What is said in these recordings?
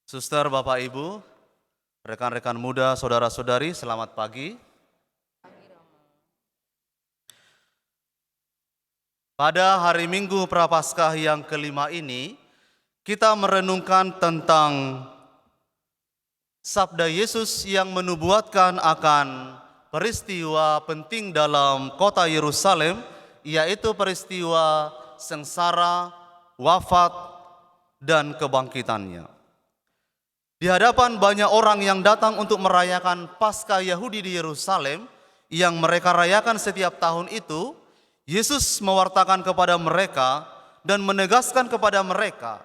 Suster, Bapak, Ibu, rekan-rekan muda, saudara-saudari, selamat pagi. Pada hari Minggu Prapaskah yang kelima ini, kita merenungkan tentang sabda Yesus yang menubuatkan akan peristiwa penting dalam kota Yerusalem, yaitu peristiwa sengsara, wafat, dan kebangkitannya. Di hadapan banyak orang yang datang untuk merayakan Paskah Yahudi di Yerusalem yang mereka rayakan setiap tahun itu, Yesus mewartakan kepada mereka dan menegaskan kepada mereka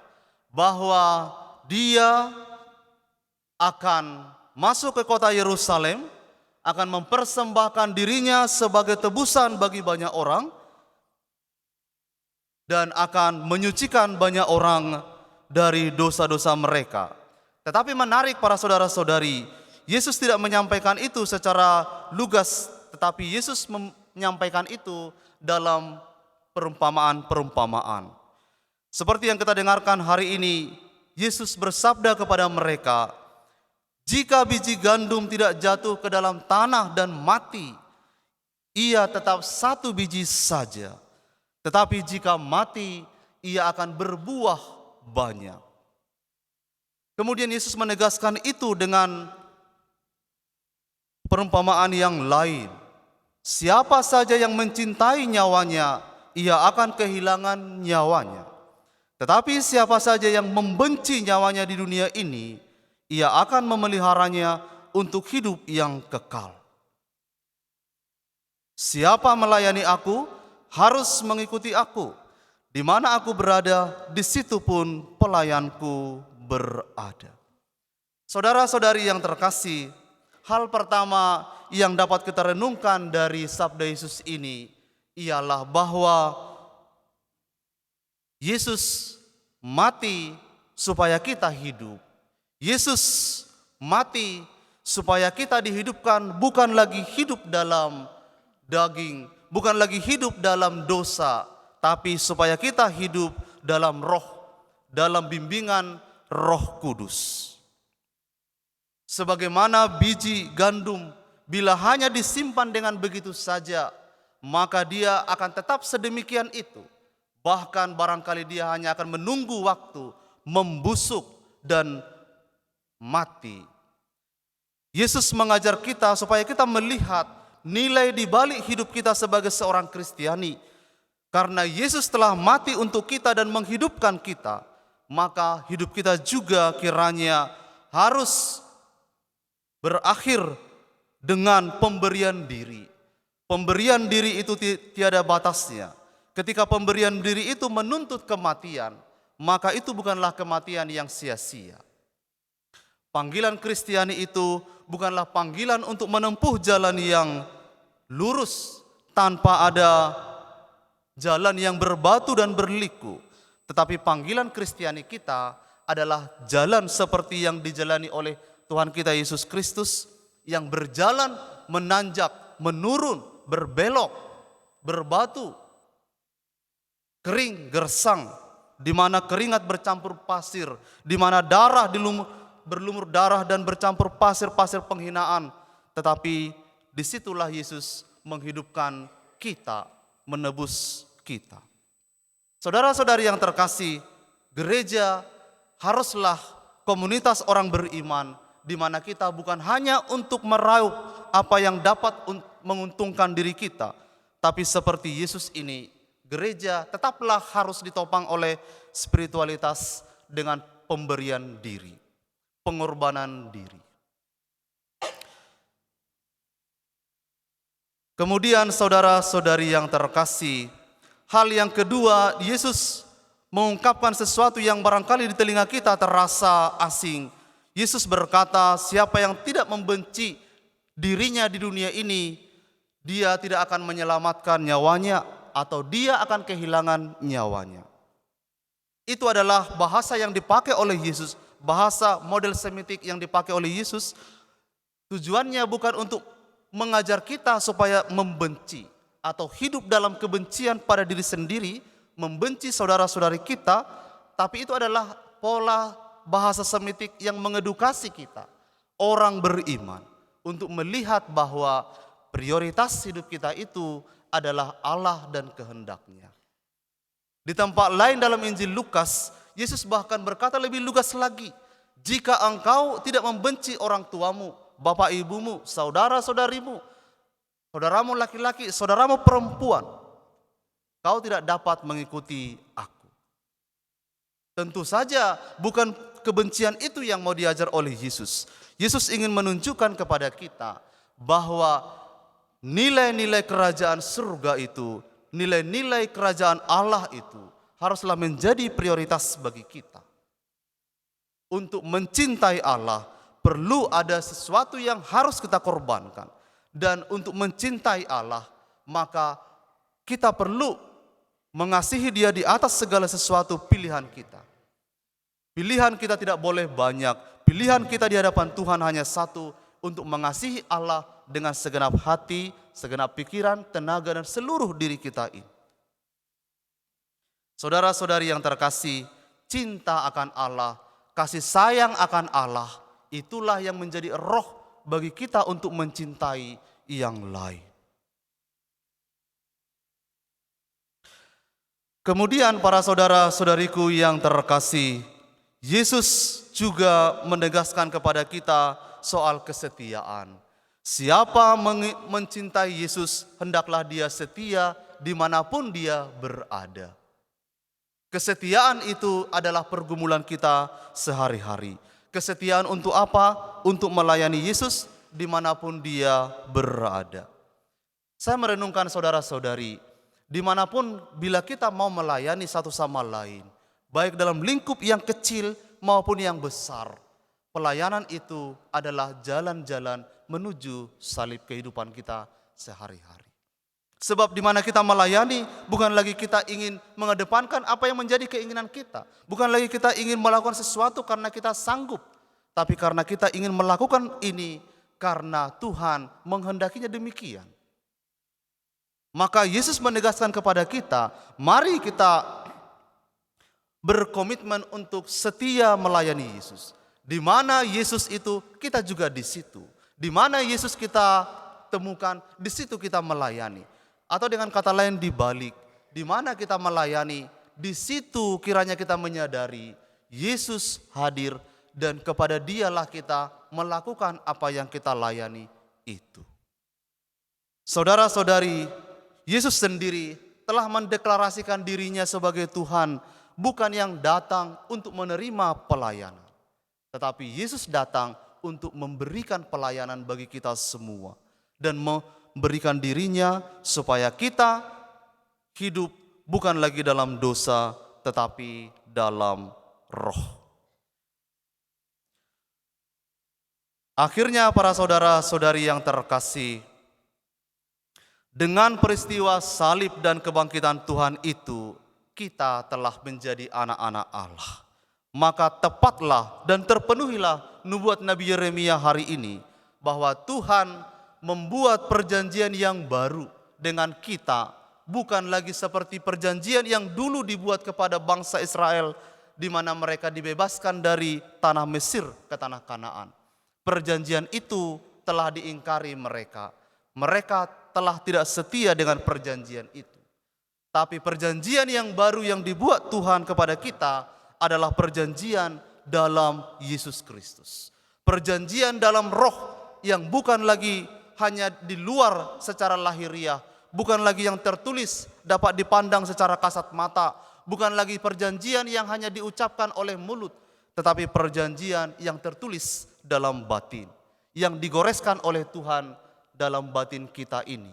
bahwa Dia akan masuk ke kota Yerusalem, akan mempersembahkan dirinya sebagai tebusan bagi banyak orang, dan akan menyucikan banyak orang dari dosa-dosa mereka. Tetapi menarik para saudara-saudari, Yesus tidak menyampaikan itu secara lugas, tetapi Yesus menyampaikan itu dalam perumpamaan-perumpamaan. Seperti yang kita dengarkan hari ini, Yesus bersabda kepada mereka, "Jika biji gandum tidak jatuh ke dalam tanah dan mati, ia tetap satu biji saja. Tetapi jika mati, ia akan berbuah banyak." Kemudian Yesus menegaskan itu dengan perumpamaan yang lain. Siapa saja yang mencintai nyawanya, ia akan kehilangan nyawanya. Tetapi siapa saja yang membenci nyawanya di dunia ini, ia akan memeliharanya untuk hidup yang kekal. Siapa melayani aku, harus mengikuti aku. Di mana aku berada, di situ pun pelayanku berada. Saudara-saudari yang terkasih, hal pertama yang dapat kita renungkan dari sabda Yesus ini ialah bahwa Yesus mati supaya kita hidup. Yesus mati supaya kita dihidupkan, bukan lagi hidup dalam daging, bukan lagi hidup dalam dosa, tapi supaya kita hidup dalam roh, dalam bimbingan Roh Kudus. Sebagaimana biji gandum bila hanya disimpan dengan begitu saja, maka dia akan tetap sedemikian itu. Bahkan barangkali dia hanya akan menunggu waktu membusuk dan mati. Yesus mengajar kita supaya kita melihat nilai di balik hidup kita sebagai seorang Kristiani. Karena Yesus telah mati untuk kita dan menghidupkan kita, maka hidup kita juga kiranya harus berakhir dengan pemberian diri. Pemberian diri itu tiada batasnya. Ketika pemberian diri itu menuntut kematian, maka itu bukanlah kematian yang sia-sia. Panggilan Kristiani itu bukanlah panggilan untuk menempuh jalan yang lurus tanpa ada jalan yang berbatu dan berliku. Tetapi panggilan Kristiani kita adalah jalan seperti yang dijalani oleh Tuhan kita Yesus Kristus, yang berjalan menanjak, menurun, berbelok, berbatu, kering, gersang, di mana keringat bercampur pasir, di mana darah berlumur darah dan bercampur pasir-pasir penghinaan. Tetapi disitulah Yesus menghidupkan kita, menebus kita. Saudara-saudari yang terkasih, gereja haruslah komunitas orang beriman, di mana kita bukan hanya untuk meraup apa yang dapat menguntungkan diri kita, tapi seperti Yesus ini, gereja tetaplah harus ditopang oleh spiritualitas dengan pemberian diri, pengorbanan diri. Kemudian saudara-saudari yang terkasih, hal yang kedua, Yesus mengungkapkan sesuatu yang barangkali di telinga kita terasa asing. Yesus berkata, siapa yang tidak membenci dirinya di dunia ini, dia tidak akan menyelamatkan nyawanya atau dia akan kehilangan nyawanya. Itu adalah bahasa yang dipakai oleh Yesus, bahasa model semitik yang dipakai oleh Yesus. Tujuannya bukan untuk mengajar kita supaya membenci atau hidup dalam kebencian pada diri sendiri, membenci saudara-saudari kita, tapi itu adalah pola bahasa Semitik yang mengedukasi kita, orang beriman, untuk melihat bahwa prioritas hidup kita itu adalah Allah dan kehendak-Nya. Di tempat lain dalam Injil Lukas, Yesus bahkan berkata lebih lugas lagi, jika engkau tidak membenci orang tuamu, bapak ibumu, saudara-saudarimu, saudaramu laki-laki, saudaramu perempuan, kau tidak dapat mengikuti aku. Tentu saja bukan kebencian itu yang mau diajar oleh Yesus. Yesus ingin menunjukkan kepada kita bahwa nilai-nilai kerajaan surga itu, nilai-nilai kerajaan Allah itu haruslah menjadi prioritas bagi kita. Untuk mencintai Allah perlu ada sesuatu yang harus kita korbankan. Dan untuk mencintai Allah maka kita perlu mengasihi Dia di atas segala sesuatu pilihan kita. Pilihan kita tidak boleh banyak. Pilihan kita di hadapan Tuhan hanya satu, untuk mengasihi Allah dengan segenap hati, segenap pikiran, tenaga, dan seluruh diri kita ini. Saudara-saudari yang terkasih, cinta akan Allah, kasih sayang akan Allah, itulah yang menjadi roh bagi kita untuk mencintai yang lain. Kemudian para saudara-saudariku yang terkasih, Yesus juga menegaskan kepada kita soal kesetiaan. Siapa mencintai Yesus, hendaklah dia setia dimanapun dia berada. Kesetiaan itu adalah pergumulan kita sehari-hari. Kesetiaan untuk apa? Untuk melayani Yesus dimanapun dia berada. Saya merenungkan saudara-saudari, dimanapun bila kita mau melayani satu sama lain, baik dalam lingkup yang kecil maupun yang besar, pelayanan itu adalah jalan-jalan menuju salib kehidupan kita sehari-hari. Sebab di mana kita melayani, bukan lagi kita ingin mengedepankan apa yang menjadi keinginan kita. Bukan lagi kita ingin melakukan sesuatu karena kita sanggup. Tapi karena kita ingin melakukan ini karena Tuhan menghendakinya demikian. Maka Yesus menegaskan kepada kita, mari kita berkomitmen untuk setia melayani Yesus. Di mana Yesus itu, kita juga di situ. Di mana Yesus kita temukan, di situ kita melayani. Atau dengan kata lain dibalik, di mana kita melayani, di situ kiranya kita menyadari Yesus hadir dan kepada Dialah kita melakukan apa yang kita layani itu. Saudara-saudari, Yesus sendiri telah mendeklarasikan dirinya sebagai Tuhan, bukan yang datang untuk menerima pelayanan, tetapi Yesus datang untuk memberikan pelayanan bagi kita semua dan memberikan dirinya supaya kita hidup bukan lagi dalam dosa tetapi dalam roh. Akhirnya para saudara-saudari yang terkasih, dengan peristiwa salib dan kebangkitan Tuhan itu, kita telah menjadi anak-anak Allah. Maka tepatlah dan terpenuhilah nubuat Nabi Yeremia hari ini, bahwa Tuhan membuat perjanjian yang baru dengan kita, bukan lagi seperti perjanjian yang dulu dibuat kepada bangsa Israel, di mana mereka dibebaskan dari tanah Mesir ke tanah Kanaan. Perjanjian itu telah diingkari mereka. Mereka telah tidak setia dengan perjanjian itu. Tapi perjanjian yang baru yang dibuat Tuhan kepada kita adalah perjanjian dalam Yesus Kristus. Perjanjian dalam roh yang bukan lagi hanya di luar secara lahiriah, bukan lagi yang tertulis dapat dipandang secara kasat mata, bukan lagi perjanjian yang hanya diucapkan oleh mulut, tetapi perjanjian yang tertulis dalam batin, yang digoreskan oleh Tuhan dalam batin kita ini.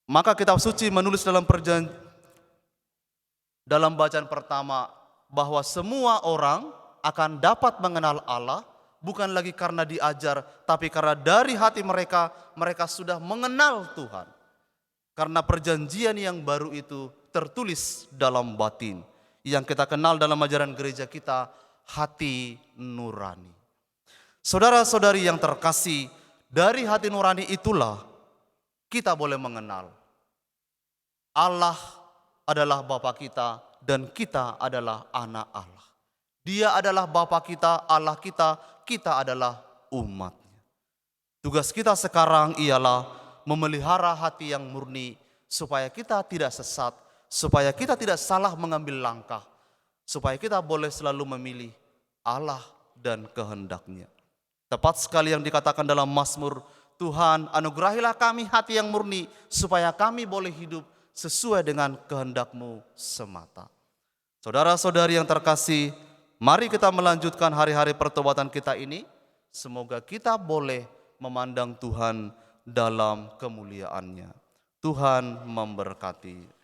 Maka kitab suci menulis dalam bacaan pertama bahwa semua orang akan dapat mengenal Allah bukan lagi karena diajar, tapi karena dari hati mereka, mereka sudah mengenal Tuhan. Karena perjanjian yang baru itu tertulis dalam batin, yang kita kenal dalam ajaran gereja kita, hati nurani. Saudara-saudari yang terkasih, dari hati nurani itulah kita boleh mengenal Allah adalah Bapa kita dan kita adalah anak Allah. Dia adalah Bapa kita, Allah kita, kita adalah umatnya. Tugas kita sekarang ialah memelihara hati yang murni supaya kita tidak sesat, supaya kita tidak salah mengambil langkah, supaya kita boleh selalu memilih Allah dan kehendak-Nya. Tepat sekali yang dikatakan dalam Mazmur, Tuhan anugerahilah kami hati yang murni supaya kami boleh hidup sesuai dengan kehendak-Mu semata. Saudara-saudari yang terkasih, mari kita melanjutkan hari-hari pertobatan kita ini. Semoga kita boleh memandang Tuhan dalam kemuliaan-Nya. Tuhan memberkati.